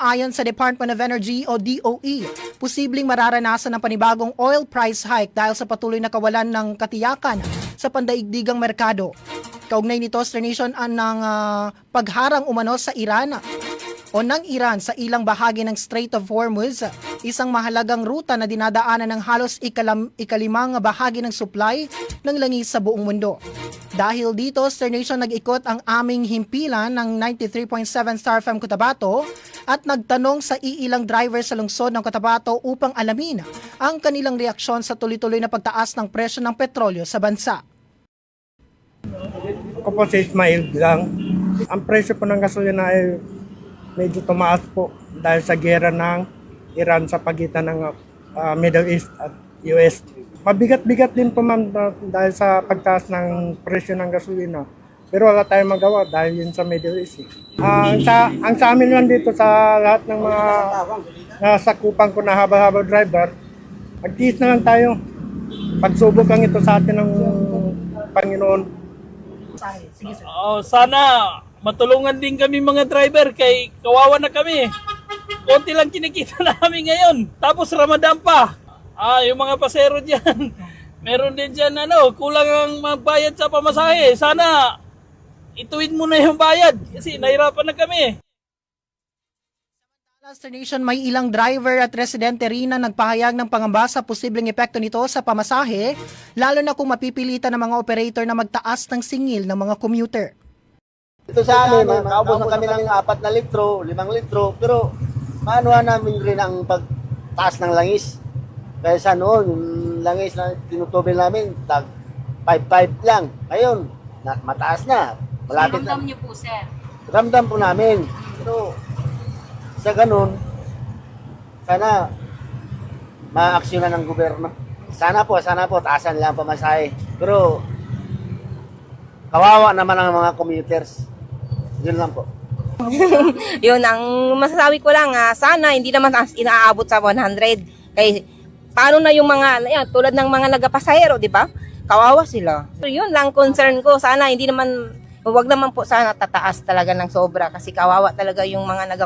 Ayon sa Department of Energy o DOE, posibleng mararanasan ng panibagong oil price hike dahil sa patuloy na kawalan ng katiyakan sa pandaigdigang merkado. Kaugnay nito, Star Nation, ng pagharang umano sa Iran o ng Iran sa ilang bahagi ng Strait of Hormuz, isang mahalagang ruta na dinadaanan ng halos ikalimang bahagi ng supply ng langis sa buong mundo. Dahil dito, Star Nation, nag-ikot ang aming himpilan ng 93.7 Star FM Cotabato at nagtanong sa iilang driver sa lungsod ng Cotabato upang alamin ang kanilang reaksyon sa tuloy-tuloy na pagtaas ng presyo ng petrolyo sa bansa. Ako po si Ismail lang. Ang presyo po ng gasolina ay medyo tumaas po dahil sa giyera ng Iran sa pagitan ng Middle East at US. Mabigat-bigat din po ma'am dahil sa pagtaas ng presyo ng gasolina. Pero wala tayong magawa dahil yun sa Middle East. Ang sa amin lang dito sa lahat ng mga nasakupan ko na haba-haba driver, magtiis na lang tayo. Pagsubok lang ito sa atin ng Panginoon. Sana matulungan din kami mga driver kay kawawa na kami. Konti lang kinikita namin ngayon. Tapos Ramadan pa. Yung mga pasero dyan. Meron din dyan kulang ang magbayad sa pamasahe. Sana ituwid mo na yung bayad kasi nahirapan na kami. Star Nation, may ilang driver at residente rin na nagpahayag ng pangamba sa posibleng epekto nito sa pamasahe, lalo na kung mapipilitan ng mga operator na magtaas ng singil ng mga commuter. Ito sa amin, nakaubos na kami ng 4 na litro, 5 litro, pero maanuhan namin rin ang pagtaas ng langis. Kaya sa noon, yung langis na tinutubil namin, tag 5.5 lang. Ngayon, mataas na. Malapit na. Ramdam niyo po, sir? Ramdam po namin. Pero sa ganun, sana ma-aksyonan ng gobyerno. Sana po, taasan nila ang pamasahe. Pero kawawa naman ang mga commuters. Yun lang po. Yun, ang masasabi ko lang, sana hindi naman inaabot sa 100. Kaya paano na yung mga, tulad ng mga nagapasahero, di ba? Kawawa sila. So, yun lang concern ko. Sana hindi naman, wag naman po sana tataas talaga ng sobra kasi kawawa talaga yung mga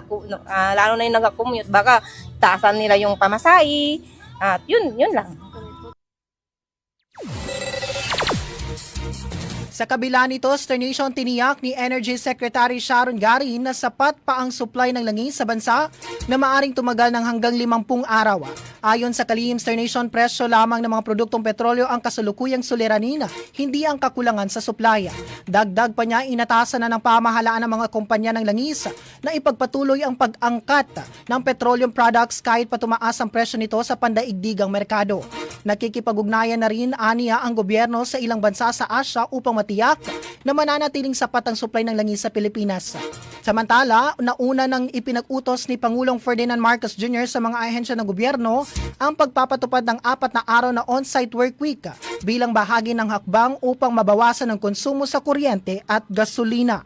lalo na yung nag-commute. Baka taasan nila yung pamasahe. At yun lang. Sa kabila nito, Star Nation, tiniyak ni Energy Secretary Sharon Garin na sapat pa ang supply ng langis sa bansa na maaring tumagal ng hanggang 50 araw. Ayon sa kalihim, Star Nation, presyo lamang ng mga produktong petrolyo ang kasalukuyang suliranin, hindi ang kakulangan sa supply. Dagdag pa niya, inatasan na ng pamahalaan ng mga kumpanya ng langis na ipagpatuloy ang pag-angkat ng petroleum products kahit pa tumaas ang presyo nito sa pandaigdigang merkado. Nakikipag-ugnayan na rin aniya ang gobyerno sa ilang bansa sa Asia upang matiyak na mananatiling sapat ang supply ng langis sa Pilipinas. Samantala, nauna nang ipinag-utos ni Pangulong Ferdinand Marcos Jr. sa mga ahensya ng gobyerno ang pagpapatupad ng 4 na araw na on-site work week bilang bahagi ng hakbang upang mabawasan ang konsumo sa kuryente at gasolina.